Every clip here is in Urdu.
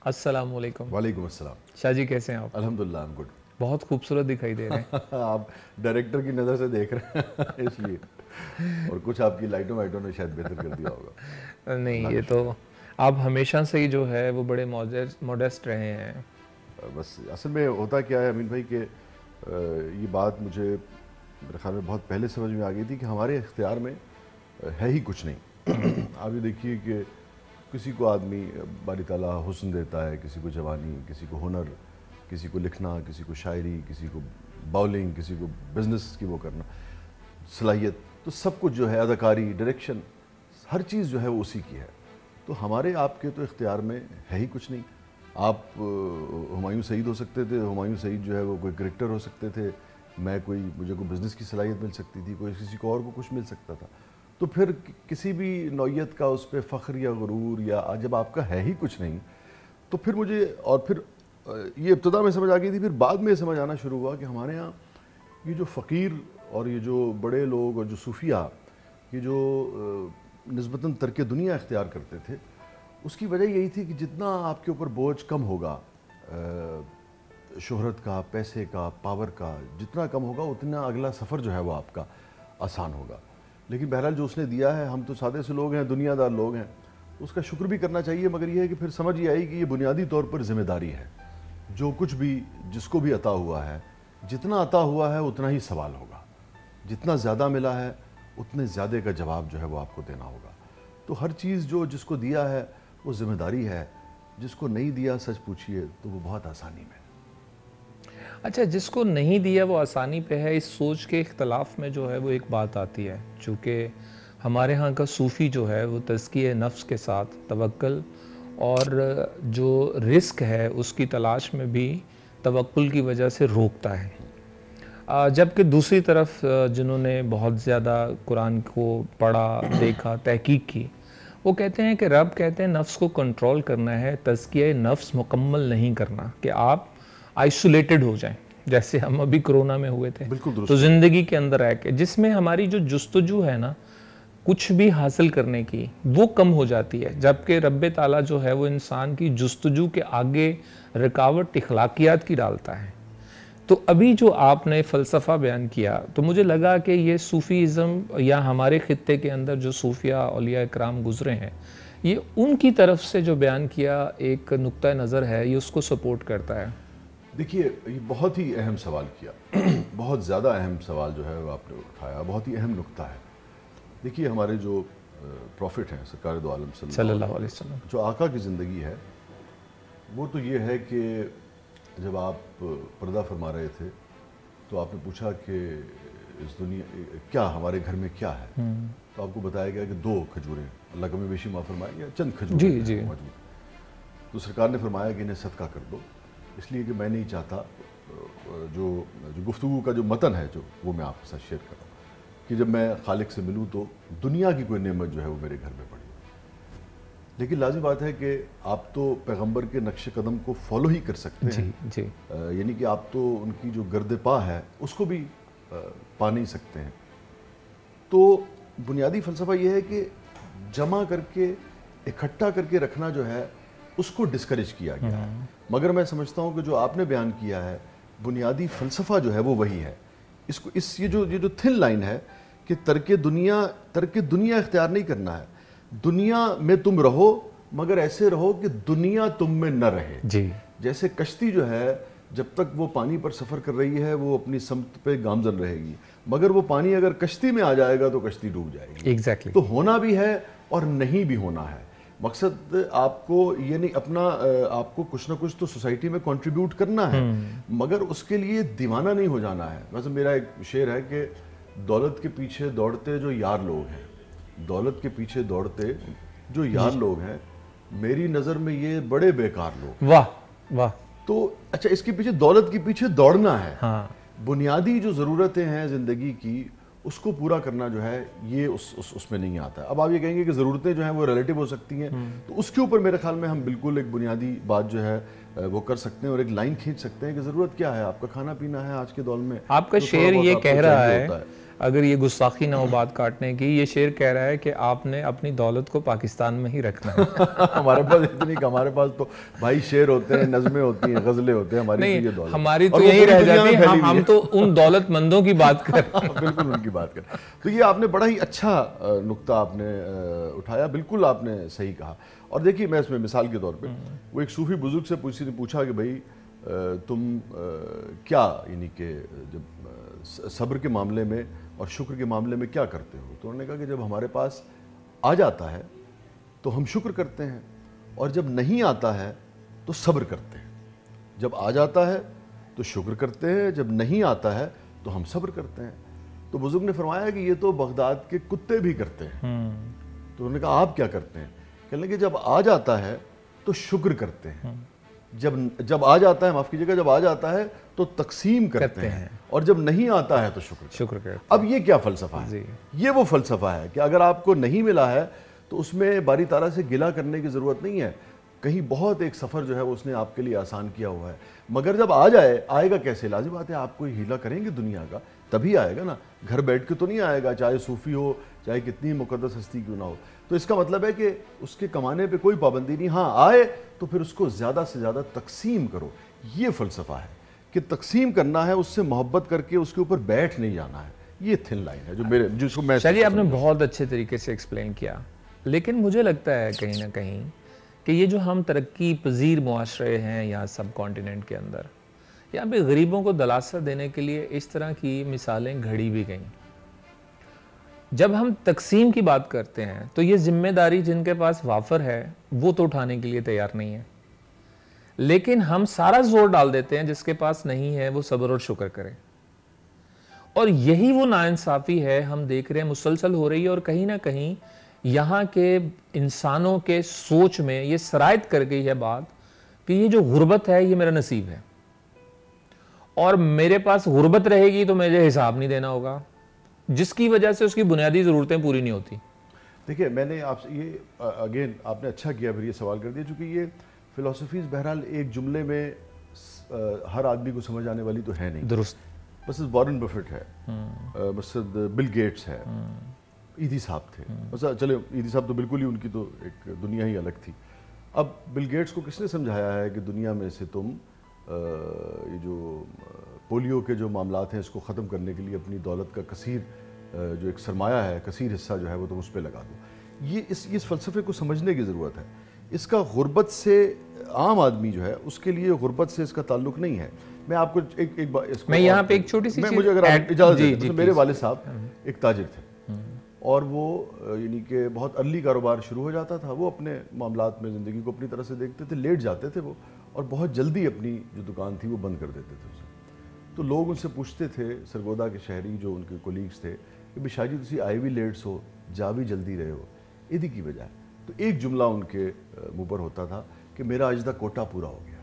السلام علیکم۔ وعلیکم السلام۔ شاہ جی کیسے ہیں آپ؟ الحمدللہ I'm good۔ بہت خوبصورت دکھائی دے رہے ہیں۔ آپ ڈائریکٹر کی نظر سے دیکھ رہے ہیں اس لیے، اور کچھ آپ کی لائٹوں وائٹوں نے شاید بہتر کر دیا ہوگا۔ نہیں، یہ تو آپ ہمیشہ سے ہی جو ہے وہ بڑے موڈسٹ رہے ہیں۔ بس اصل میں ہوتا کیا ہے امین بھائی کہ یہ بات مجھے میرے خیال میں بہت پہلے سمجھ میں آ گئی تھی کہ ہمارے اختیار میں ہے ہی کچھ نہیں۔ آپ یہ دیکھیے کہ کسی کو آدمی باری تعالیٰ حسن دیتا ہے، کسی کو جوانی، کسی کو ہنر، کسی کو لکھنا، کسی کو شاعری، کسی کو باؤلنگ، کسی کو بزنس کی وہ کرنا صلاحیت، تو سب کچھ جو ہے اداکاری، ڈائریکشن، ہر چیز جو ہے وہ اسی کی ہے۔ تو ہمارے آپ کے تو اختیار میں ہے ہی کچھ نہیں۔ آپ ہمایوں سعید ہو سکتے تھے، ہمایوں سعید جو ہے وہ کوئی کریکٹر ہو سکتے تھے، مجھے کوئی بزنس کی صلاحیت مل سکتی تھی، کوئی کسی کو اور کو کچھ مل سکتا تھا۔ تو پھر کسی بھی نوعیت کا اس پہ فخر یا غرور، یا جب آپ کا ہے ہی کچھ نہیں، تو پھر مجھے، اور پھر یہ ابتدا میں سمجھ آ گئی تھی، پھر بعد میں سمجھ آنا شروع ہوا کہ ہمارے ہاں یہ جو فقیر اور یہ جو بڑے لوگ اور جو صوفیہ یہ جو نسبتاً ترک دنیا اختیار کرتے تھے، اس کی وجہ یہی تھی کہ جتنا آپ کے اوپر بوجھ کم ہوگا، شہرت کا، پیسے کا، پاور کا جتنا کم ہوگا، اتنا اگلا سفر جو ہے وہ آپ کا آسان ہوگا۔ لیکن بہرحال جو اس نے دیا ہے، ہم تو سادے سے لوگ ہیں، دنیا دار لوگ ہیں، اس کا شکر بھی کرنا چاہیے، مگر یہ ہے کہ پھر سمجھ یہ آئی کہ یہ بنیادی طور پر ذمہ داری ہے۔ جو کچھ بھی جس کو بھی عطا ہوا ہے، جتنا عطا ہوا ہے اتنا ہی سوال ہوگا، جتنا زیادہ ملا ہے اتنے زیادہ کا جواب جو ہے وہ آپ کو دینا ہوگا۔ تو ہر چیز جو جس کو دیا ہے وہ ذمہ داری ہے، جس کو نہیں دیا سچ پوچھئے تو وہ بہت آسانی میں۔ اچھا، جس کو نہیں دیا وہ آسانی پہ ہے، اس سوچ کے اختلاف میں جو ہے وہ ایک بات آتی ہے، چونکہ ہمارے ہاں کا صوفی جو ہے وہ تزکیہ نفس کے ساتھ توکل اور جو رزق ہے اس کی تلاش میں بھی توکل کی وجہ سے روکتا ہے، جبکہ دوسری طرف جنہوں نے بہت زیادہ قرآن کو پڑھا، دیکھا، تحقیق کی، وہ کہتے ہیں کہ رب کہتے ہیں نفس کو کنٹرول کرنا ہے، تزکیہ نفس مکمل نہیں کرنا، کہ آپ آئسولیٹڈ ہو جائیں، جیسے ہم ابھی کرونا میں ہوئے تھے۔ بالکل درست۔ تو زندگی کے اندر رہ کے جس میں ہماری جو جستجو ہے نا کچھ بھی حاصل کرنے کی، وہ کم ہو جاتی ہے، جبکہ رب تعالیٰ جو ہے وہ انسان کی جستجو کے آگے رکاوٹ اخلاقیات کی ڈالتا ہے۔ تو ابھی جو آپ نے فلسفہ بیان کیا تو مجھے لگا کہ یہ صوفیزم یا ہمارے خطے کے اندر جو صوفیہ اولیاء اکرام گزرے ہیں، یہ ان کی طرف سے جو بیان کیا ایک نقطہ نظر ہے، یہ اس کو سپورٹ کرتا ہے۔ دیکھیے، یہ بہت ہی اہم سوال کیا، بہت زیادہ اہم سوال جو ہے وہ آپ نے اٹھایا، بہت ہی اہم نقطہ ہے۔ دیکھیے، ہمارے جو پروفٹ ہیں سرکار دو عالم صلی اللہ علیہ وسلم، جو آقا کی زندگی ہے، وہ تو یہ ہے کہ جب آپ پردہ فرما رہے تھے تو آپ نے پوچھا کہ اس دنیا کیا ہمارے گھر میں کیا ہے، تو آپ کو بتایا گیا کہ 2 کھجوریں، اللہ کمی بیشی معاف فرمائے، یا چند کھجوریں موجود۔ تو سرکار نے فرمایا کہ انہیں صدقہ کر دو، اس لیے کہ میں نہیں چاہتا، جو گفتگو کا جو متن ہے جو وہ میں آپ کے ساتھ شیئر کر رہا ہوں، کہ جب میں خالق سے ملوں تو دنیا کی کوئی نعمت جو ہے وہ میرے گھر میں پڑی۔ لیکن لازم بات ہے کہ آپ تو پیغمبر کے نقش قدم کو فالو ہی کر سکتے ہیں، یعنی کہ آپ تو ان کی جو گرد پا ہے اس کو بھی پا نہیں سکتے ہیں۔ تو بنیادی فلسفہ یہ ہے کہ جمع کر کے، اکٹھا کر کے رکھنا جو ہے اس کو ڈسکریج کیا گیا ہے، مگر میں سمجھتا ہوں کہ جو آپ نے بیان کیا ہے بنیادی فلسفہ جو ہے وہ وہی ہے۔ یہ جو تھن لائن ہے کہ ترک دنیا اختیار نہیں کرنا ہے، دنیا میں تم رہو مگر ایسے رہو کہ دنیا تم میں نہ رہے۔ جیسے کشتی جو ہے جب تک وہ پانی پر سفر کر رہی ہے وہ اپنی سمت پہ گامزن رہے گی، مگر وہ پانی اگر کشتی میں آ جائے گا تو کشتی ڈوب جائے گی۔ تو ہونا بھی ہے اور نہیں بھی ہونا ہے۔ مقصد آپ کو یہ نہیں، اپنا آپ کو کچھ نہ کچھ تو سوسائٹی میں کنٹریبیوٹ کرنا ہے، مگر اس کے لیے دیوانہ نہیں ہو جانا ہے۔ ویسے میرا ایک شعر ہے کہ دولت کے پیچھے دوڑتے جو یار لوگ ہیں، دولت کے پیچھے دوڑتے جو یار لوگ ہیں، میری نظر میں یہ بڑے بیکار لوگ۔ واہ واہ۔ تو اچھا، اس کے پیچھے دولت کے پیچھے دوڑنا ہے، بنیادی جو ضرورتیں ہیں زندگی کی اس کو پورا کرنا جو ہے یہ اس میں نہیں آتا ہے۔ اب آپ یہ کہیں گے کہ ضرورتیں جو ہیں وہ ریلیٹیو ہو سکتی ہیں، تو اس کے اوپر میرے خیال میں ہم بالکل ایک بنیادی بات جو ہے وہ کر سکتے ہیں اور ایک لائن کھینچ سکتے ہیں کہ ضرورت کیا ہے، آپ کا کھانا پینا ہے آج کے دور میں۔ آپ کا شعر یہ کہہ رہا ہے اگر یہ گستاخی نہ ہو بات کاٹنے کی، یہ شعر کہہ رہا ہے کہ آپ نے اپنی دولت کو پاکستان میں ہی رکھنا ہے۔ ہمارے پاس اتنی کہ ہمارے پاس تو بھائی شعر ہوتے ہیں، نظمیں ہوتی ہیں، غزلیں ہوتے ہیں، ہماری تو یہ دولت، ہماری تو یہی رہ جاتی ہے، ہم تو ان دولت مندوں کی بات کر رہے ہیں۔ بالکل ان کی بات کر۔ تو یہ آپ نے بڑا ہی اچھا نقطہ آپ نے اٹھایا، بالکل آپ نے صحیح کہا۔ اور دیکھیے میں اس میں مثال کے طور پہ وہ ایک صوفی بزرگ سے پوچھا کہ بھائی تم کیا یعنی کہ جب صبر کے معاملے میں اور شکر کے معاملے میں کیا کرتے ہو؟ تو انہوں نے کہا کہ جب ہمارے پاس آ جاتا ہے تو ہم شکر کرتے ہیں، اور جب نہیں آتا ہے تو صبر کرتے ہیں۔ جب آ جاتا ہے تو شکر کرتے ہیں، جب نہیں آتا ہے تو ہم صبر کرتے ہیں۔ تو بزرگ نے فرمایا کہ یہ تو بغداد کے کتے بھی کرتے ہیں۔ تو انہوں نے کہا آپ کیا کرتے ہیں؟ کہنے لگے جب آ جاتا ہے تو شکر کرتے ہیں، جب آ جاتا ہے، معاف کیجیے گا، جب آ جاتا ہے تو تقسیم کرتے ہیں، اور جب نہیں آتا ہے تو شکر کرتے ہیں۔ اب یہ کیا فلسفہ ہے؟ یہ وہ فلسفہ ہے کہ اگر آپ کو نہیں ملا ہے تو اس میں باری تعالیٰ سے گلہ کرنے کی ضرورت نہیں ہے، کہیں بہت ایک سفر جو ہے اس نے آپ کے لیے آسان کیا ہوا ہے، مگر جب آئے گا کیسے؟ لازم بات ہے آپ کوئی ہیلا کریں گے دنیا کا تبھی آئے گا نا، گھر بیٹھ کے تو نہیں آئے گا، چاہے صوفی ہو چاہے کتنی مقدس ہستی کیوں نہ ہو۔ تو اس کا مطلب ہے کہ اس کے کمانے پہ کوئی پابندی نہیں، ہاں آئے تو پھر اس کو زیادہ سے زیادہ تقسیم کرو۔ یہ فلسفہ ہے کہ تقسیم کرنا ہے، اس سے محبت کر کے اس کے اوپر بیٹھ نہیں جانا ہے۔ یہ تھن لائن ہے جس کو میں چلیے آپ نے بہت اچھے طریقے سے ایکسپلین کیا، لیکن مجھے لگتا ہے کہیں نہ کہیں کہ یہ جو ہم ترقی پذیر معاشرے ہیں یہاں سب کانٹیننٹ کے اندر، یہاں پہ غریبوں کو دلاسا دینے کے لیے اس طرح کی مثالیں گھڑی بھی گئیں۔ جب ہم تقسیم کی بات کرتے ہیں تو یہ ذمہ داری جن کے پاس وافر ہے وہ تو اٹھانے کے لیے تیار نہیں ہے، لیکن ہم سارا زور ڈال دیتے ہیں جس کے پاس نہیں ہے وہ صبر اور شکر کرے، اور یہی وہ ناانصافی ہے ہم دیکھ رہے ہیں مسلسل ہو رہی ہے، اور کہیں نہ کہیں یہاں کے انسانوں کے سوچ میں یہ سرایت کر گئی ہے بات کہ یہ جو غربت ہے یہ میرا نصیب ہے، اور میرے پاس غربت رہے گی تو مجھے حساب نہیں دینا ہوگا، جس کی وجہ سے اس کی بنیادی ضرورتیں پوری نہیں ہوتی۔ دیکھیں میں نے آپ سے یہ اگین آپ نے اچھا کیا پھر یہ سوال کر دیا، چونکہ یہ فلسفیز بہرحال ایک جملے میں ہر آدمی کو سمجھ آنے والی تو ہے نہیں۔ درست۔ بس وارن بفٹ ہے، بس بل گیٹس ہے، ایدھی صاحب تھے، بس چلے ایدھی صاحب تو بالکل ہی ان کی تو ایک دنیا ہی الگ تھی۔ اب بل گیٹس کو کس نے سمجھایا ہے کہ دنیا میں سے تم یہ جو پولیو کے جو معاملات ہیں اس کو ختم کرنے کے لیے اپنی دولت کا کثیر جو ایک سرمایہ ہے، کثیر حصہ جو ہے وہ تم اس پہ لگا دو۔ یہ اس فلسفے کو سمجھنے کی ضرورت ہے۔ اس کا غربت سے عام آدمی جو ہے اس کے لیے غربت سے اس کا تعلق نہیں ہے۔ میں آپ کو میں یہاں پہ ایک چھوٹی سی چیز، مجھے اگر آپ اجازت دیں، میرے والد صاحب ایک تاجر تھے، اور وہ یعنی کہ بہت ارلی کاروبار شروع ہو جاتا تھا، وہ اپنے معاملات میں زندگی کو اپنی طرح سے دیکھتے تھے، لیٹ جاتے تھے وہ، اور بہت جلدی اپنی جو دکان تھی وہ بند کر دیتے تھے اسے۔ تو لوگ ان سے پوچھتے تھے، سرگودا کے شہری جو ان کے کولیگز تھے، کہ بھائی شاہ جی تسی آئے بھی لیٹ سو، جا بھی جلدی رہے ہو، ایدھی کی وجہ ہے؟ تو ایک جملہ ان کے منہ پر ہوتا تھا کہ میرا اجدہ کوٹا پورا ہو گیا۔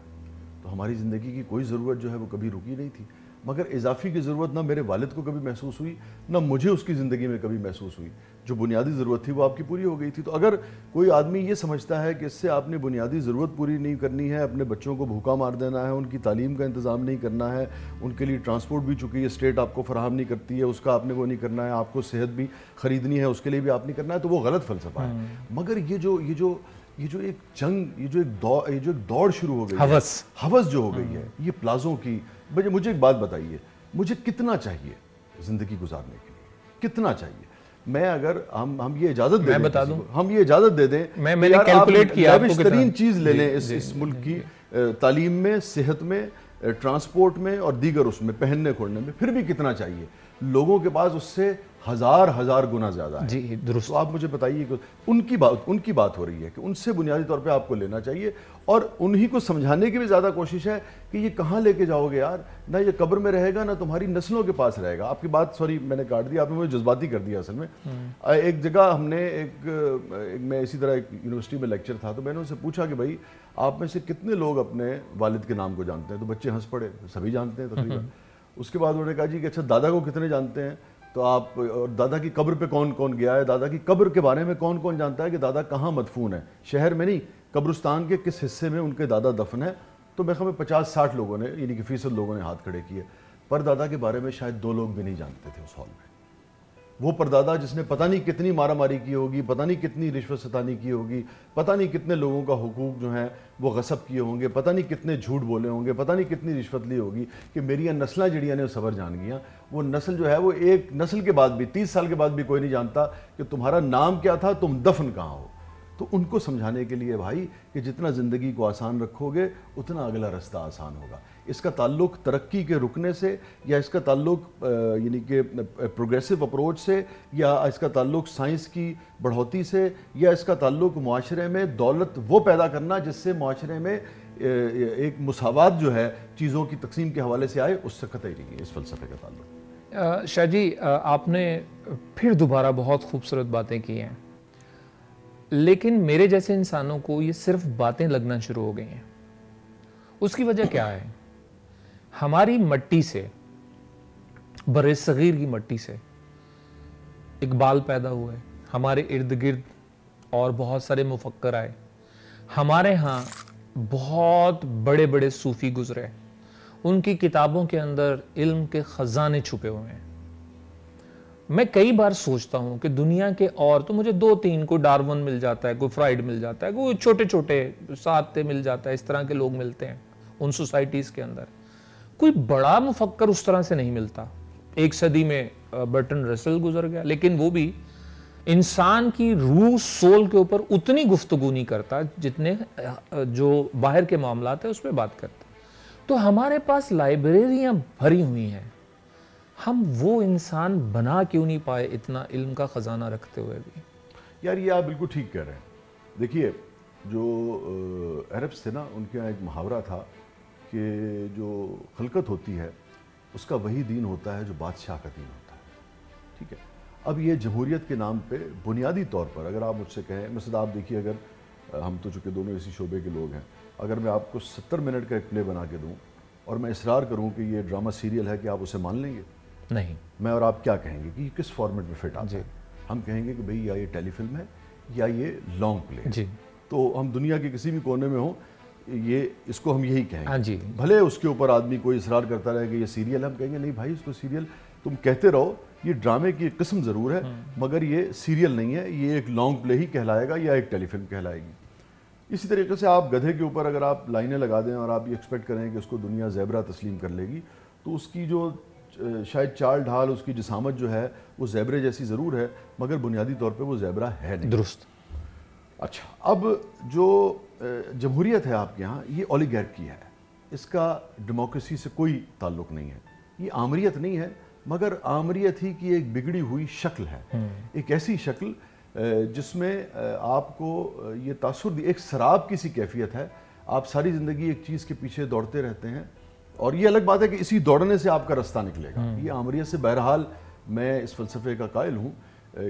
تو ہماری زندگی کی کوئی ضرورت جو ہے وہ کبھی رکی نہیں تھی، مگر اضافی کی ضرورت نہ میرے والد کو کبھی محسوس ہوئی، نہ مجھے اس کی زندگی میں کبھی محسوس ہوئی۔ جو بنیادی ضرورت تھی وہ آپ کی پوری ہو گئی تھی۔ تو اگر کوئی آدمی یہ سمجھتا ہے کہ اس سے آپ نے بنیادی ضرورت پوری نہیں کرنی ہے، اپنے بچوں کو بھوکا مار دینا ہے، ان کی تعلیم کا انتظام نہیں کرنا ہے، ان کے لیے ٹرانسپورٹ بھی چونکہ یہ اسٹیٹ آپ کو فراہم نہیں کرتی ہے اس کا آپ نے وہ نہیں کرنا ہے، آپ کو صحت بھی خریدنی ہے اس کے لیے بھی آپ نہیں کرنا ہے، تو وہ غلط فلسفہ ہے۔ مگر یہ جو ایک جنگ، یہ جو ایک دوڑ شروع ہو گئی ہے، ہوس جو ہو گئی ہے یہ پلازوں کی، مجھے ایک بات بتائیے، مجھے کتنا چاہیے زندگی گزارنے کے لیے؟ کتنا چاہیے؟ میں اگر ہم یہ اجازت دے دیں، ہم یہ اجازت دے دیں، میں نے کیلکولیٹ کیا، لیوش ترین چیز لے لیں اس ملک کی، تعلیم میں، صحت میں، ٹرانسپورٹ میں اور دیگر اس میں، پہننے کھوڑنے میں، پھر بھی کتنا چاہیے؟ لوگوں کے پاس اس سے ہزار گنا زیادہ ہے۔ جی درست۔ تو آپ مجھے بتائیے کہ ان کی بات ہو رہی ہے کہ ان سے بنیادی طور پہ آپ کو لینا چاہیے، اور انہی کو سمجھانے کی بھی زیادہ کوشش ہے کہ یہ کہاں لے کے جاؤ گے یار، نہ یہ قبر میں رہے گا نہ تمہاری نسلوں کے پاس رہے گا۔ آپ کی بات، سوری میں نے کاٹ دیا، آپ نے مجھے جذباتی کر دیا اصل میں۔ ایک جگہ ہم نے میں اسی طرح ایک یونیورسٹی میں لیکچر تھا، تو میں نے ان سے پوچھا کہ بھائی آپ میں سے کتنے لوگ اپنے والد کے نام کو جانتے ہیں؟ تو بچے ہنس پڑے، سبھی جانتے ہیں تقریباً۔ اس کے بعد انہوں نے کہا جی کہ اچھا دادا کو کتنے جانتے ہیں؟ تو آپ، اور دادا کی قبر پہ کون کون گیا ہے، دادا کی قبر کے بارے میں کون کون جانتا ہے کہ دادا کہاں مدفون ہے، شہر میں نہیں، قبرستان کے کس حصے میں ان کے دادا دفن ہے؟ تو میں خیال میں 50-60 لوگوں نے، یعنی کہ فیصد لوگوں نے ہاتھ کھڑے کیے، پر دادا کے بارے میں شاید 2 لوگ بھی نہیں جانتے تھے اس ہال میں۔ وہ پردادا جس نے پتہ نہیں کتنی مارا ماری کی ہوگی، پتہ نہیں کتنی رشوت ستانی کی ہوگی، پتہ نہیں کتنے لوگوں کا حقوق جو ہیں وہ غصب کیے ہوں گے، پتہ نہیں کتنے جھوٹ بولے ہوں گے، پتہ نہیں کتنی رشوت لی ہوگی کہ میری نسلیں جڑیاں نے صبر جان گیاں. وہ نسل جو ہے وہ ایک نسل کے بعد بھی 30 سال کے بعد بھی کوئی نہیں جانتا کہ تمہارا نام کیا تھا، تم دفن کہاں ہو. تو ان کو سمجھانے کے لیے بھائی کہ جتنا زندگی کو آسان رکھو گے اتنا اگلا رستہ آسان ہوگا. اس کا تعلق ترقی کے رکنے سے، یا اس کا تعلق یعنی کہ پروگریسو اپروچ سے، یا اس کا تعلق سائنس کی بڑھوتی سے، یا اس کا تعلق معاشرے میں دولت وہ پیدا کرنا جس سے معاشرے میں ایک مساوات جو ہے چیزوں کی تقسیم کے حوالے سے آئے، اس سے قطعی نہیں ہے اس فلسفے کا تعلق. شاہ جی آپ نے پھر دوبارہ بہت خوبصورت باتیں کی ہیں، لیکن میرے جیسے انسانوں کو یہ صرف باتیں لگنا شروع ہو گئی ہیں. اس کی وجہ کیا ہے؟ ہماری مٹی سے، بر صغیر کی مٹی سے اقبال پیدا ہوئے، ہمارے ارد گرد اور بہت سارے مفکر آئے، ہمارے ہاں بہت بڑے بڑے صوفی گزرے، ان کی کتابوں کے اندر علم کے خزانے چھپے ہوئے ہیں. میں کئی بار سوچتا ہوں کہ دنیا کے اور تو مجھے 2-3 کوئی ڈارون مل جاتا ہے، کوئی فرائیڈ مل جاتا ہے، کوئی چھوٹے چھوٹے ساتھ مل جاتا ہے، اس طرح کے لوگ ملتے ہیں ان سوسائٹیز کے اندر. کوئی بڑا مفکر اس طرح سے نہیں ملتا. ایک صدی میں برٹن رسل گزر گیا، لیکن وہ بھی انسان کی روح سول کے اوپر اتنی گفتگو نہیں کرتا جتنے جو باہر کے معاملات ہیں اس پہ بات کرتا. تو ہمارے پاس لائبریریاں بھری ہوئی ہیں، ہم وہ انسان بنا کیوں نہیں پائے اتنا علم کا خزانہ رکھتے ہوئے بھی؟ یار یہ آپ بالکل ٹھیک کہہ رہے ہیں. دیکھیے جو عربس تھے نا، ان کے یہاں ایک محاورہ تھا کہ جو خلقت ہوتی ہے اس کا وہی دین ہوتا ہے جو بادشاہ کا دین ہوتا ہے. ٹھیک ہے. اب یہ جمہوریت کے نام پہ بنیادی طور پر اگر آپ مجھ سے کہیں، مثلا آپ دیکھیے، اگر ہم تو چونکہ دونوں اسی شعبے کے لوگ ہیں، اگر میں آپ کو 70 منٹ کا ایک پلے بنا کے دوں اور میں اصرار کروں کہ یہ ڈرامہ سیریل ہے، کہ آپ اسے مان لیں گے؟ نہیں. میں اور آپ کیا کہیں گے کہ یہ کس فارمیٹ میں فٹ آتا ہے؟ ہم کہیں گے کہ بھئی یا یہ ٹیلی فلم ہے یا یہ لانگ پلے. جی. تو ہم دنیا کے کسی بھی کونے میں ہوں، یہ اس کو ہم یہی کہیں گے. جی. بھلے اس کے اوپر آدمی کوئی اصرار کرتا رہے کہ یہ سیریل، ہم کہیں گے نہیں بھائی اس کو سیریل تم کہتے رہو، یہ ڈرامے کی ایک قسم ضرور ہے مگر یہ سیریل نہیں ہے، یہ ایک لانگ پلے ہی کہلائے گا یا ایک ٹیلی فلم کہلائے گی. اسی طریقے سے آپ گدھے کے اوپر اگر آپ لائنیں لگا دیں اور آپ یہ ایکسپیکٹ کریں کہ اس کو دنیا زیبرا تسلیم کر لے گی، تو اس کی جو شاید چال ڈھال، اس کی جسامت جو ہے وہ زیبرے جیسی ضرور ہے مگر بنیادی طور پہ وہ زیبرا ہے نہیں. درست. اچھا، اب جو جمہوریت ہے آپ کے ہاں، یہ اولیگارکی ہے، اس کا ڈیموکریسی سے کوئی تعلق نہیں ہے. یہ آمریت نہیں ہے مگر آمریت ہی کی ایک بگڑی ہوئی شکل ہے. ایک ایسی شکل جس میں آپ کو یہ تاثر دی، ایک سراب کی سی کیفیت ہے. آپ ساری زندگی ایک چیز کے پیچھے دوڑتے رہتے ہیں اور یہ الگ بات ہے کہ اسی دوڑنے سے آپ کا رستہ نکلے گا. یہ آمریت سے، بہرحال میں اس فلسفے کا قائل ہوں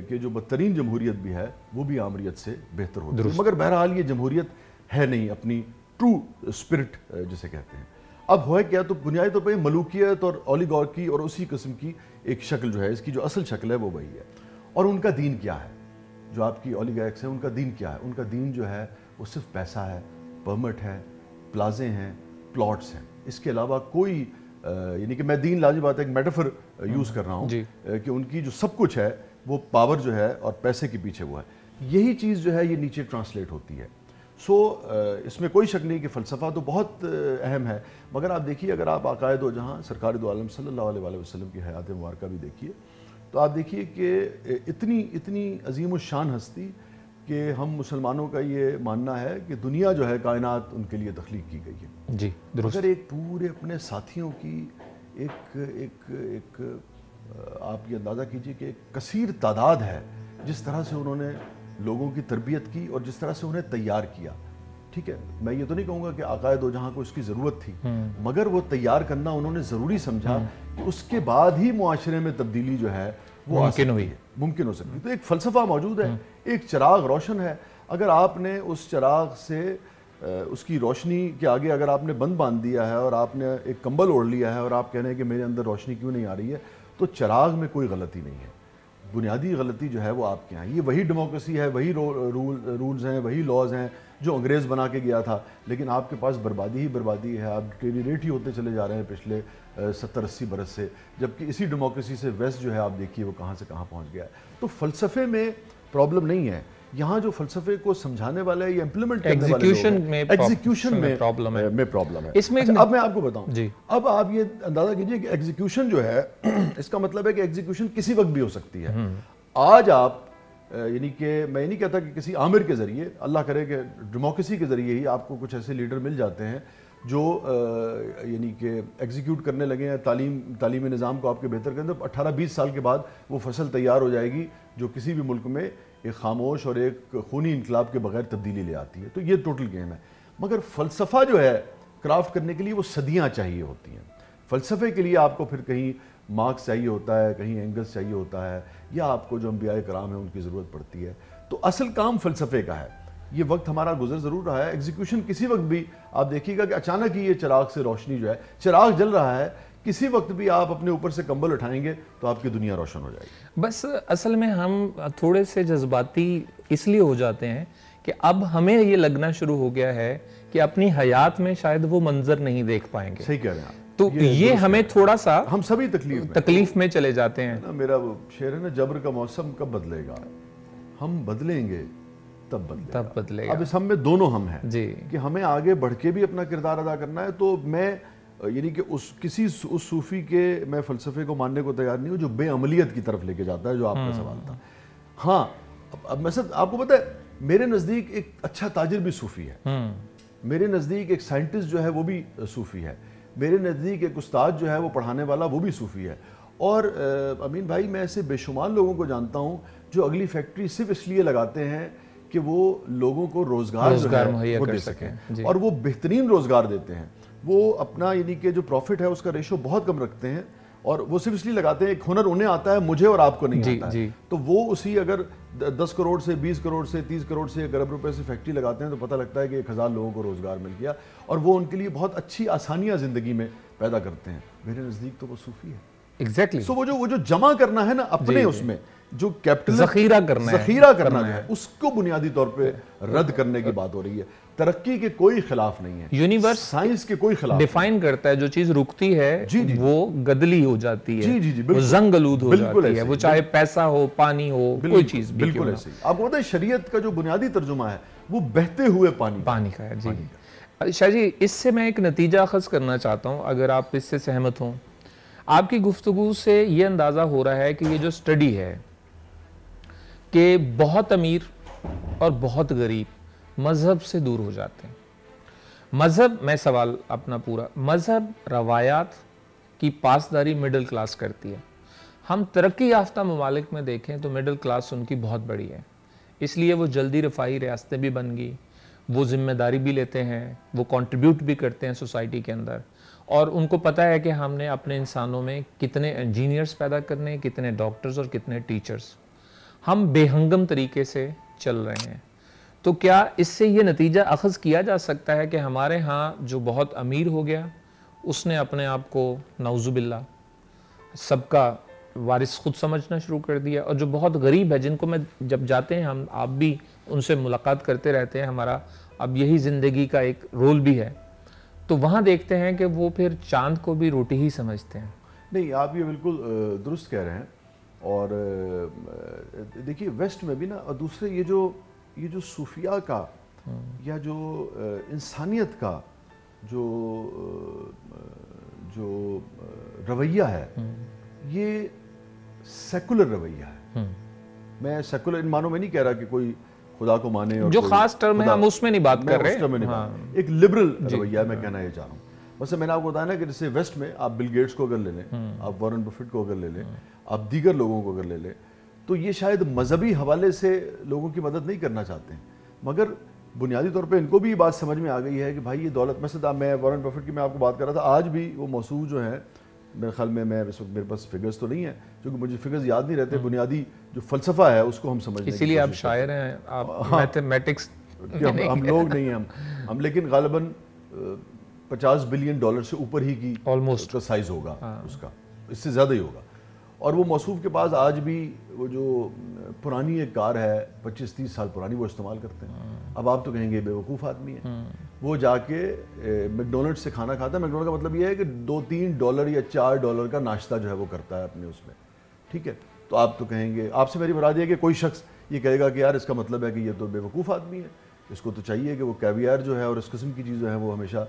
کہ جو بدترین جمہوریت بھی ہے وہ بھی آمریت سے بہتر ہوتی ہے، مگر بہرحال یہ جمہوریت ہے نہیں اپنی ٹرو اسپرٹ جسے کہتے ہیں. اب ہوئے کیا، تو بنیادی طور پہ ملوکیت اور اولیگارکی اور اسی قسم کی ایک شکل جو ہے، اس کی جو اصل شکل ہے وہ وہی ہے. اور ان کا دین کیا ہے؟ جو آپ کی اولیگارکس ہیں ان کا دین کیا ہے؟ ان کا دین جو ہے وہ صرف پیسہ ہے، پرمٹ ہے، پلازے ہیں، پلاٹس ہیں. اس کے علاوہ کوئی یعنی کہ میں دین لازم بات ہے ایک میٹافر یوز کر رہا ہوں کہ ان کی جو سب کچھ ہے وہ پاور جو ہے اور پیسے کے پیچھے وہ ہے. یہی چیز جو ہے یہ نیچے ٹرانسلیٹ ہوتی ہے. سو اس میں کوئی شک نہیں کہ فلسفہ تو بہت اہم ہے، مگر آپ دیکھیے اگر آپ عقائد و جہاں سرکار دو عالم صلی اللہ علیہ وسلم کی حیات مبارکہ بھی دیکھیے تو آپ دیکھیے کہ اتنی عظیم الشان ہستی کہ ہم مسلمانوں کا یہ ماننا ہے کہ دنیا جو ہے کائنات ان کے لیے تخلیق کی گئی ہے. جی درست. اگر ایک پورے اپنے ساتھیوں کی ایک آپ یہ اندازہ کیجئے کہ ایک کثیر تعداد ہے، جس طرح سے انہوں نے لوگوں کی تربیت کی اور جس طرح سے انہیں تیار کیا. ٹھیک ہے، میں یہ تو نہیں کہوں گا کہ عقائد و جہاں کو اس کی ضرورت تھی، مگر وہ تیار کرنا انہوں نے ضروری سمجھا کہ اس کے بعد ہی معاشرے میں تبدیلی جو ہے وہ ممکن ہو سکتی. تو ایک فلسفہ موجود ہے، ایک چراغ روشن ہے. اگر آپ نے اس چراغ سے اس کی روشنی کے آگے اگر آپ نے بند باندھ دیا ہے اور آپ نے ایک کمبل اوڑھ لیا ہے اور آپ کہہ رہے ہیں کہ میرے اندر روشنی کیوں نہیں آ رہی ہے، تو چراغ میں کوئی غلطی نہیں ہے. بنیادی غلطی جو ہے وہ آپ کے ہیں. یہ وہی ڈیموکریسی ہے، وہی رولز ہیں، وہی لاز ہیں جو انگریز بنا کے گیا تھا، لیکن آپ کے پاس بربادی ہی بربادی ہے، آپ ڈیٹیریٹ ہی ہوتے چلے جا رہے ہیں پچھلے 70-80 برس سے، جبکہ اسی ڈیموکریسی سے ویسٹ جو ہے آپ دیکھیے وہ کہاں سے کہاں پہنچ گیا ہے۔ تو فلسفے میں پرابلم نہیں ہے، یہاں جو فلسفے کو سمجھانے والے یا امپلیمنٹ کرنے والے ایگزیکیوشن میں پرابلم ہے۔ اس میں اب میں آپ کو بتاؤں، اب آپ یہ اندازہ کیجئے کہ ایگزیکیوشن جو ہے اس کا مطلب ہے کہ ایگزیکیوشن کسی وقت بھی ہو سکتی ہے۔ آج آپ یعنی کہ میں نہیں کہتا کہ کسی آمر کے ذریعے، اللہ کرے کہ ڈیموکریسی کے ذریعے ہی آپ کو کچھ ایسے لیڈر مل جاتے ہیں جو یعنی کہ ایگزیکیوٹ کرنے لگے ہیں تعلیمی نظام کو آپ کے بہتر کرنے، 18-20 سال کے بعد وہ فصل تیار ہو جائے گی جو کسی بھی ملک میں ایک خاموش اور ایک خونی انقلاب کے بغیر تبدیلی لے آتی ہے۔ تو یہ ٹوٹل گیم ہے۔ مگر فلسفہ جو ہے کرافٹ کرنے کے لیے وہ صدیاں چاہیے ہوتی ہیں۔ فلسفے کے لیے آپ کو پھر کہیں مارکس چاہیے ہوتا ہے، کہیں اینگلس چاہیے ہوتا ہے، یا آپ کو جو انبیاء کرام ہیں ان کی ضرورت پڑتی ہے۔ تو اصل کام فلسفے کا ہے۔ یہ وقت ہمارا گزر ضرور رہا ہے، ایگزیکیوشن کسی وقت بھی آپ دیکھیے گا کہ اچانک ہی یہ چراغ سے روشنی جو ہے، چراغ جل رہا ہے، کسی وقت بھی آپ اپنے اوپر سے کمبل اٹھائیں گے تو آپ کی دنیا روشن ہو جائے گی۔ بس اصل میں ہم تھوڑے سے جذباتی اس لیے ہو جاتے ہیں کہ اب ہمیں یہ لگنا شروع ہو گیا ہے کہ اپنی حیات میں شاید وہ منظر نہیں دیکھ پائیں گے۔ صحیح کہہ رہے ہیں آپ۔ تو یہ ہمیں تھوڑا سا ہم سبھی تکلیف میں چلے جاتے ہیں۔ میرا شعر ہے نا، جبر کا موسم کب بدلے گا، ہم بدلیں گے تب بدلے گا۔ اب اس ہم میں دونوں ہم ہیں کہ ہمیں آگے بڑھ کے بھی اپنا کردار ادا کرنا ہے۔ تو میں یعنی کہ اس صوفی کے میں فلسفے کو ماننے کو تیار نہیں ہوں جو بے عملیت کی طرف لے کے جاتا ہے، جو آپ کا سوال تھا۔ ہاں، اب مثلا آپ کو پتہ ہے میرے نزدیک ایک اچھا تاجر بھی صوفی ہے، میرے نزدیک ایک سائنٹسٹ جو ہے وہ بھی صوفی ہے، میرے نزدیک ایک استاد جو ہے وہ پڑھانے والا وہ بھی صوفی ہے۔ اور امین بھائی، میں ایسے بے شمار لوگوں کو جانتا ہوں جو اگلی فیکٹری صرف اس لیے لگاتے ہیں کہ وہ لوگوں کو روزگار مہیا کر سکیں، اور وہ بہترین روزگار دیتے ہیں۔ وہ اپنا یعنی کہ جو پروفٹ ہے اس کا ریشو بہت کم رکھتے ہیں، اور وہ صرف اس لیے لگاتے ہیں ایک ہنر انہیں آتا ہے، مجھے اور آپ کو نہیں آتا ہے۔ تو وہ اسی اگر 10 کروڑ سے 20 کروڑ سے 30 کروڑ سے 1 ارب روپے سے فیکٹری لگاتے ہیں تو پتہ لگتا ہے کہ 1000 لوگوں کو روزگار مل گیا، اور وہ ان کے لیے بہت اچھی آسانیاں زندگی میں پیدا کرتے ہیں۔ میرے نزدیک تو وہ صوفی ہے۔ ایگزیکٹلی۔ سو وہ جو جمع کرنا ہے نا اپنے اس میں جو کیپٹل ذخیرہ کرنا ہے، اس کو بنیادی طور پہ رد کرنے کی بات ہو رہی ہے۔ ترقی کے کوئی خلاف نہیں ہے، یونیورس سائنس کے کوئی خلاف ڈیفائن کرتا ہے جو چیز رکتی ہے وہ گدلی ہو جاتی ہے، وہ زنگ آلود ہو جاتی ہے، وہ چاہے پیسہ ہو، پانی ہو، کوئی چیز بھی۔ بالکل ایسے ہی آپ کو پتہ ہے شریعت کا جو بنیادی ترجمہ ہے وہ بہتے ہوئے پانی کا ہے۔ جی شاہ جی، اس سے میں ایک نتیجہ اخذ کرنا چاہتا ہوں، اگر آپ اس سے سہمت ہوں۔ آپ کی گفتگو سے یہ اندازہ ہو رہا ہے کہ یہ جو سٹڈی ہے کہ بہت امیر اور بہت غریب مذہب سے دور ہو جاتے ہیں۔ مذہب، میں سوال اپنا پورا، مذہب روایات کی پاسداری مڈل کلاس کرتی ہے۔ ہم ترقی یافتہ ممالک میں دیکھیں تو مڈل کلاس ان کی بہت بڑی ہے، اس لیے وہ جلدی رفاہی ریاستیں بھی بن گئی، وہ ذمہ داری بھی لیتے ہیں، وہ کنٹریبیوٹ بھی کرتے ہیں سوسائٹی کے اندر، اور ان کو پتہ ہے کہ ہم نے اپنے انسانوں میں کتنے انجینئرز پیدا کرنے، کتنے ڈاکٹرز اور کتنے ٹیچرز۔ ہم بے ہنگم طریقے سے چل رہے ہیں۔ تو کیا اس سے یہ نتیجہ اخذ کیا جا سکتا ہے کہ ہمارے ہاں جو بہت امیر ہو گیا اس نے اپنے آپ کو نعوذ باللہ سب کا وارث خود سمجھنا شروع کر دیا، اور جو بہت غریب ہے جن کو میں جب جاتے ہیں ہم، آپ بھی ان سے ملاقات کرتے رہتے ہیں، ہمارا اب یہی زندگی کا ایک رول بھی ہے، تو وہاں دیکھتے ہیں کہ وہ پھر چاند کو بھی روٹی ہی سمجھتے ہیں۔ نہیں، آپ یہ بالکل درست کہہ رہے ہیں۔ اور دیکھیے ویسٹ میں بھی نا، اور دوسرے یہ جو صوفیہ کا یا جو انسانیت کا جو رویہ ہے، یہ سیکولر رویہ ہے۔ میں سیکولر ان معنوں میں نہیں کہہ رہا کہ کوئی خدا کو مانے، اور جو خاص ٹرم ہے ہم اس میں نہیں بات کر رہے، ایک لبرل رویہ میں کہنا یہ چاہ رہا ہوں۔ ویسے میں نے آپ کو بتایا نا کہ جیسے ویسٹ میں آپ بل گیٹس کو اگر لے لیں، آپ وارن بفٹ کو اگر لے لیں، آپ دیگر لوگوں کو اگر لے لیں، تو یہ شاید مذہبی حوالے سے لوگوں کی مدد نہیں کرنا چاہتے ہیں، مگر بنیادی طور پہ ان کو بھی یہ بات سمجھ میں آ گئی ہے کہ بھائی یہ دولت، مثلا میں وارن بفٹ کی میں آپ کو بات کر رہا تھا، آج بھی وہ موضوع جو ہے میرے خیال میں اس وقت میرے پاس فگرز تو نہیں ہے کیونکہ مجھے فگرز یاد نہیں رہتے، بنیادی جو فلسفہ ہے اس کو ہم سمجھنے کی کوشش کرتے ہیں۔ اسی لیے آپ شاعر ہیں، آپ میتھمیٹکس، ہم لوگ نہیں ہیں، ہم لیکن غالباً $50 بلین سے اوپر ہی کی آلموسٹ کا سائز ہوگا اس کا، اس سے زیادہ ہی ہوگا۔ اور وہ موصوف کے پاس آج بھی وہ جو پرانی ایک کار ہے 25-30 سال پرانی وہ استعمال کرتے ہیں. اب آپ تو کہیں گے بے وقوف آدمی ہے. وہ جا کے میک ڈونلڈ سے کھانا کھاتا ہے. میک ڈونلڈ کا مطلب یہ ہے کہ $2-3 یا $4 کا ناشتہ جو ہے وہ کرتا ہے اپنے اس میں, ٹھیک ہے. تو آپ تو کہیں گے, آپ سے میری مراد یہ کہ کوئی شخص یہ کہے گا کہ یار اس کا مطلب ہے کہ یہ تو بے وقوف آدمی ہے, اس کو تو چاہیے کہ وہ کیویئر جو ہے اور اس قسم کی چیز جو ہے وہ ہمیشہ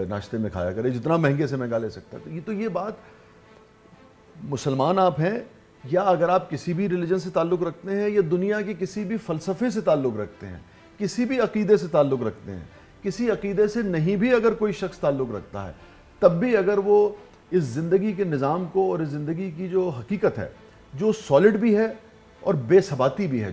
ناشتے میں کھایا کرے, جتنا مہنگے سے مہنگا لے سکتا ہے. تو یہ بات, مسلمان آپ ہیں یا اگر آپ کسی بھی ریلیجن سے تعلق رکھتے ہیں یا دنیا کے کسی بھی فلسفے سے تعلق رکھتے ہیں, کسی بھی عقیدے سے تعلق رکھتے ہیں, کسی عقیدے سے نہیں بھی اگر کوئی شخص تعلق رکھتا ہے, تب بھی اگر وہ اس زندگی کے نظام کو اور اس زندگی کی جو حقیقت ہے جو سالڈ بھی ہے اور بے ثباتی بھی ہے,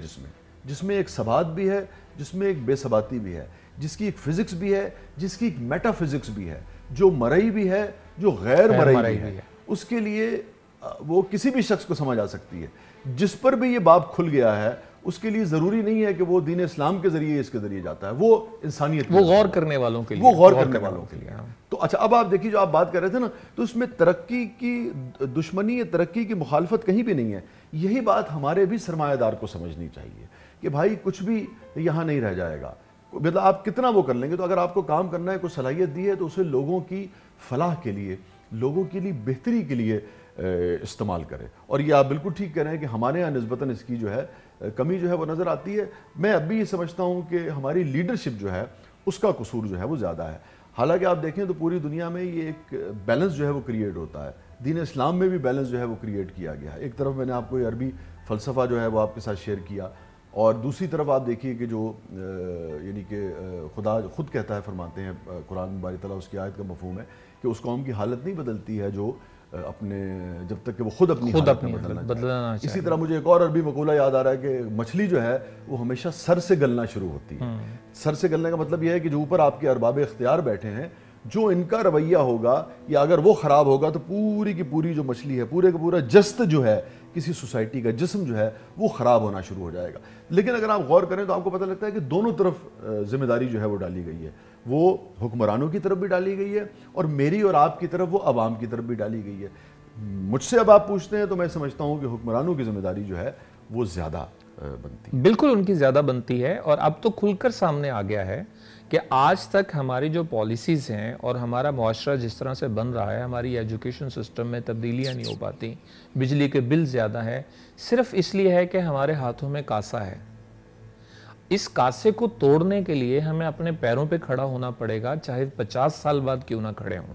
جس میں ایک ثبات بھی ہے, جس میں ایک بے ثباتی بھی ہے, جس کی ایک فزکس بھی ہے, جس کی ایک میٹا فزکس بھی ہے, جو مرئی بھی ہے, جو غیر مرئی بھی ہے, اس کے لیے وہ کسی بھی شخص کو سمجھ آ سکتی ہے. جس پر بھی یہ باب کھل گیا ہے اس کے لیے ضروری نہیں ہے کہ وہ دین اسلام کے ذریعے اس کے ذریعے جاتا ہے, وہ انسانیت, وہ غور کرنے والوں کے لیے, وہ غور کرنے والوں کے لیے. تو اچھا اب آپ دیکھیے جو آپ بات کر رہے تھے نا, تو اس میں ترقی کی دشمنی یا ترقی کی مخالفت کہیں بھی نہیں ہے. یہی بات ہمارے بھی سرمایہ دار کو سمجھنی چاہیے کہ بھائی کچھ بھی یہاں نہیں رہ جائے گا, مطلب آپ کتنا وہ کر لیں گے. تو اگر آپ کو کام کرنا ہے, کوئی صلاحیت دی ہے, تو اسے لوگوں کی فلاح کے لیے, لوگوں کے لیے بہتری کے لیے استعمال کرے. اور یہ آپ بالکل ٹھیک کہہ رہے ہیں کہ ہمارے یہاں نسبتاً اس کی جو ہے کمی جو ہے وہ نظر آتی ہے. میں اب بھی یہ سمجھتا ہوں کہ ہماری لیڈرشپ جو ہے اس کا قصور جو ہے وہ زیادہ ہے. حالانکہ آپ دیکھیں تو پوری دنیا میں یہ ایک بیلنس جو ہے وہ کریٹ ہوتا ہے, دین اسلام میں بھی بیلنس جو ہے وہ کریٹ کیا گیا ہے. ایک طرف میں نے آپ کو یہ عربی فلسفہ جو ہے وہ آپ کے ساتھ شیئر کیا, اور دوسری طرف آپ دیکھیے کہ جو یعنی کہ خدا خود کہتا ہے, فرماتے ہیں قرآن میں باری تعالیٰ, اس کی آیت کا مفہوم ہے کہ اس قوم کی حالت نہیں بدلتی ہے جو اپنے, جب تک کہ وہ خود اپنی حالت میں بدلنا چاہے. اسی طرح مجھے ایک اور عربی مقولہ یاد آ رہا ہے کہ مچھلی جو ہے وہ ہمیشہ سر سے گلنا شروع ہوتی ہے. سر سے گلنے کا مطلب یہ ہے کہ جو اوپر آپ کے ارباب اختیار بیٹھے ہیں, جو ان کا رویہ ہوگا یا اگر وہ خراب ہوگا تو پوری کی پوری جو مچھلی ہے, پورے کا پورا جست جو ہے کسی سوسائٹی کا جسم جو ہے وہ خراب ہونا شروع ہو جائے گا. لیکن اگر آپ غور کریں تو آپ کو پتہ لگتا ہے کہ دونوں طرف ذمہ داری جو ہے وہ ڈالی گئی ہے. وہ حکمرانوں کی طرف بھی ڈالی گئی ہے اور میری اور آپ کی طرف, وہ عوام کی طرف بھی ڈالی گئی ہے. مجھ سے اب آپ پوچھتے ہیں تو میں سمجھتا ہوں کہ حکمرانوں کی ذمہ داری جو ہے وہ زیادہ بنتی ہے. بالکل ان کی زیادہ بنتی ہے, اور اب تو کھل کر سامنے آ گیا ہے کہ آج تک ہماری جو پالیسیز ہیں اور ہمارا معاشرہ جس طرح سے بن رہا ہے, ہماری ایجوکیشن سسٹم میں تبدیلیاں نہیں ہو پاتی, بجلی کے بل زیادہ ہیں, صرف اس لیے ہے کہ ہمارے ہاتھوں میں کاسا ہے. اس کاسے کو توڑنے کے لیے ہمیں اپنے پیروں پہ کھڑا ہونا پڑے گا, چاہے 50 سال بعد کیوں نہ کھڑے ہوں.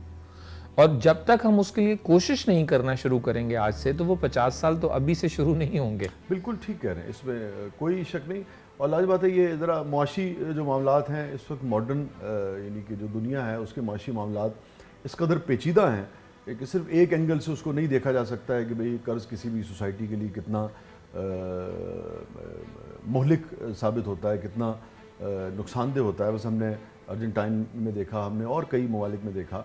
اور جب تک ہم اس کے لیے کوشش نہیں کرنا شروع کریں گے آج سے, تو وہ 50 سال تو ابھی سے شروع نہیں ہوں گے. بالکل ٹھیک کہہ رہے ہیں, اس میں کوئی شک نہیں. اور لاز بات ہے یہ ذرا معاشی جو معاملات ہیں اس وقت ماڈرن یعنی کہ جو دنیا ہے اس کے معاشی معاملات اس قدر پیچیدہ ہیں کہ صرف ایک اینگل سے اس کو نہیں دیکھا جا سکتا ہے کہ بھئی قرض کسی بھی سوسائٹی کے لیے کتنا مہلک ثابت ہوتا ہے, کتنا نقصان دہ ہوتا ہے. بس ہم نے ارجنٹائن میں دیکھا, ہم نے اور کئی ممالک میں دیکھا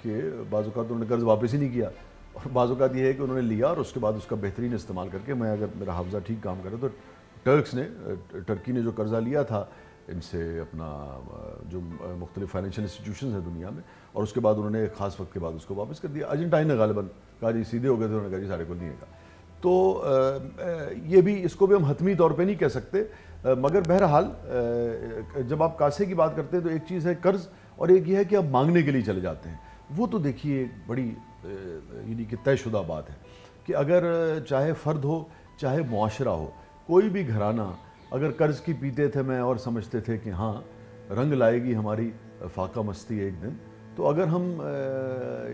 کہ بعض اوقات انہوں نے قرض واپس ہی نہیں کیا, اور بعض اوقات یہ ہے کہ انہوں نے لیا اور اس کے بعد اس کا بہترین استعمال کر کے, میں اگر میرا حافظہ ٹھیک کام کرے تو ٹرکی نے جو قرضہ لیا تھا ان سے اپنا, جو مختلف فائنینشیل انسٹیٹیوشنز ہیں دنیا میں, اور اس کے بعد انہوں نے ایک خاص وقت کے بعد اس کو واپس کر دیا. ارجنٹائن نے غالباً کہا جی سیدھے ہو گئے تھے, انہوں نے کہا جی سارے کو نہیں ہے. تو یہ بھی, اس کو بھی ہم حتمی طور پہ نہیں کہہ سکتے, مگر بہرحال جب آپ کاسے کی بات کرتے ہیں تو ایک چیز ہے قرض, اور ایک یہ ہے کہ آپ مانگنے کے لیے چلے جاتے ہیں. وہ تو دیکھیے بڑی یعنی کہ طے شدہ بات ہے کہ اگر چاہے فرد ہو چاہے معاشرہ ہو, کوئی بھی گھرانہ اگر قرض کی پیتے تھے میں اور سمجھتے تھے کہ ہاں رنگ لائے گی ہماری فاقہ مستی ایک دن, تو اگر ہم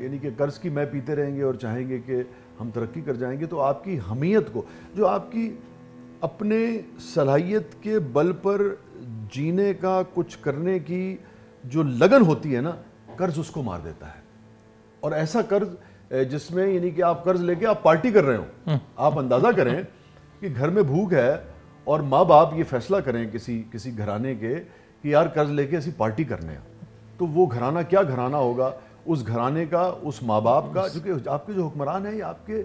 یعنی کہ قرض کی میں پیتے رہیں گے اور چاہیں گے کہ ہم ترقی کر جائیں گے, تو آپ کی حمیت کو, جو آپ کی اپنے صلاحیت کے بل پر جینے کا, کچھ کرنے کی جو لگن ہوتی ہے نا, قرض اس کو مار دیتا ہے. اور ایسا قرض جس میں یعنی کہ آپ قرض لے کے آپ پارٹی کر رہے ہوں, آپ اندازہ کریں کہ گھر میں بھوک ہے اور ماں باپ یہ فیصلہ کریں کسی گھرانے کے کہ یار قرض لے کے اسی پارٹی کرنے ہیں, تو وہ گھرانہ کیا گھرانہ ہوگا اس گھرانے کا, اس ماں باپ کا, کیونکہ آپ کے جو حکمران ہیں یہ آپ کے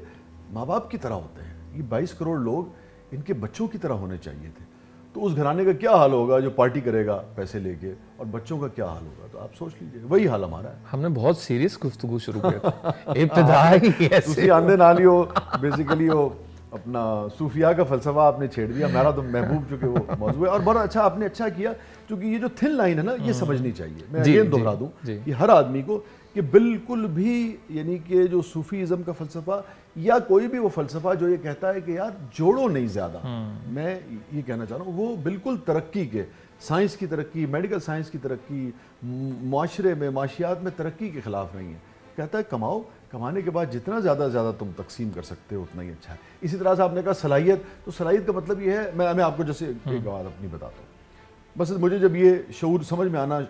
ماں باپ کی طرح ہوتے ہیں. یہ 22 کروڑ لوگ ان کے بچوں کی طرح ہونے چاہیے تھے. تو تو اس گھرانے کا کیا حال ہوگا جو پارٹی کرے گا پیسے لے کے, اور بچوں کا کیا حال ہوگا. تو آپ سوچ لیجئے, وہی حال ہمارا ہے. ہم نے بہت سیریس گفتگو شروع کیا تھا ابتدا ہی ایسے. تسی آندے نالی ہو بیسیکلی وہ اپنا صوفیاء کا فلسفہ آپ نے چھیڑ دیا. میرا تو محبوب چونکہ وہ موضوع ہے, اور بڑا اچھا آپ نے اچھا کیا, کیونکہ یہ جو تھن لائن ہے نا یہ سمجھنی چاہیے. میں اگین دہرا دوں کہ ہر آدمی کو کہ بالکل بھی یعنی کہ جو صوفیزم کا فلسفہ یا کوئی بھی وہ فلسفہ جو یہ کہتا ہے کہ یار جوڑو نہیں زیادہ, میں یہ کہنا چاہ رہا ہوں وہ بالکل ترقی کے, سائنس کی ترقی, میڈیکل سائنس کی ترقی, معاشرے میں معاشیات میں ترقی کے خلاف نہیں ہے. کہتا ہے کماؤ, کمانے کے بعد جتنا زیادہ زیادہ تم تقسیم کر سکتے ہو اتنا ہی اچھا ہے. اسی طرح سے آپ نے کہا صلاحیت, تو صلاحیت کا مطلب یہ ہے, میں آپ کو جیسے ایک بات اپنی بتاتا ہوں. بس مجھے جب یہ شعور سمجھ میں آنا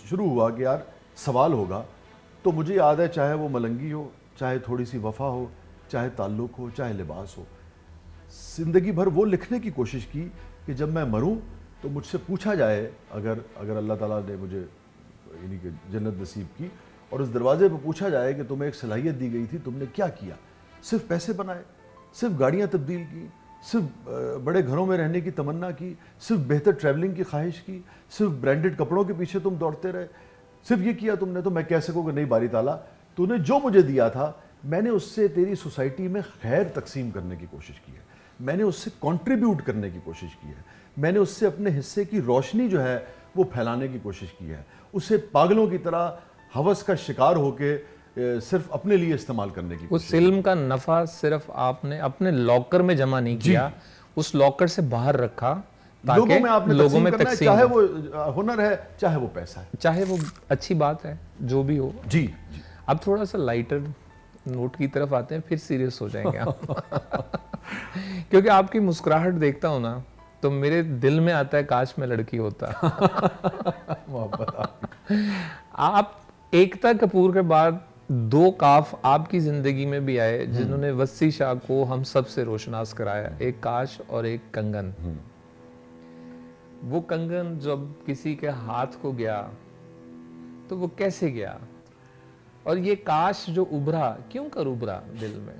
شروع ہوا کہ یار سوال ہوگا, تو مجھے یاد ہے چاہے وہ ملنگی ہو, چاہے تھوڑی سی وفا ہو, چاہے تعلق ہو, چاہے لباس ہو, زندگی بھر وہ لکھنے کی کوشش کی کہ جب میں مروں تو مجھ سے پوچھا جائے, اگر اللہ تعالیٰ نے مجھے یعنی کہ جنت نصیب کی, اور اس دروازے پہ پوچھا جائے کہ تمہیں ایک صلاحیت دی گئی تھی, تم نے کیا کیا؟ صرف پیسے بنائے, صرف گاڑیاں تبدیل کی, صرف بڑے گھروں میں رہنے کی تمنا کی, صرف بہتر ٹریولنگ کی خواہش کی, صرف برانڈڈ کپڑوں کے پیچھے تم دوڑتے رہے, صرف یہ کیا تم نے, تو میں کہہ سکوں کہ نہیں باری تعالیٰ تو نے جو مجھے دیا تھا میں نے اس سے تیری سوسائٹی میں خیر تقسیم کرنے کی کوشش کی ہے, میں نے اس سے کنٹریبیوٹ کرنے کی کوشش کی ہے, میں نے اس سے اپنے حصے کی روشنی جو ہے وہ پھیلانے کی کوشش کی ہے, اسے پاگلوں کی طرح ہوس کا شکار ہو کے صرف اپنے لیے استعمال کرنے کی کوشش. اس علم کا نفع صرف آپ نے اپنے لاکر میں جمع نہیں کیا, اس لاکر سے باہر رکھا لوگوں میں آپ نے تقسیم کرنا ہے, چاہے وہ ہنر ہے چاہے وہ پیسہ ہے, چاہے وہ اچھی بات ہے جو بھی ہو. جی اب تھوڑا سا لائٹر نوٹ کی طرف آتے ہیں, پھر سیریس ہو جائیں گے آپ کیونکہ آپ کی مسکراہٹ دیکھتا ہوں نا تو میرے دل میں آتا ہے کاش میں لڑکی ہوتا. محبت آپ ایکتا کپور کے بعد دو کاف آپ کی زندگی میں بھی آئے جنہوں نے وسیع شاہ کو ہم سب سے روشناس کرایا, ایک کاش اور ایک کنگن. وہ کنگن جب کسی کے ہاتھ کو گیا تو وہ کیسے گیا, اور یہ کاش جو ابھرا کیوں کر ابھرا دل میں؟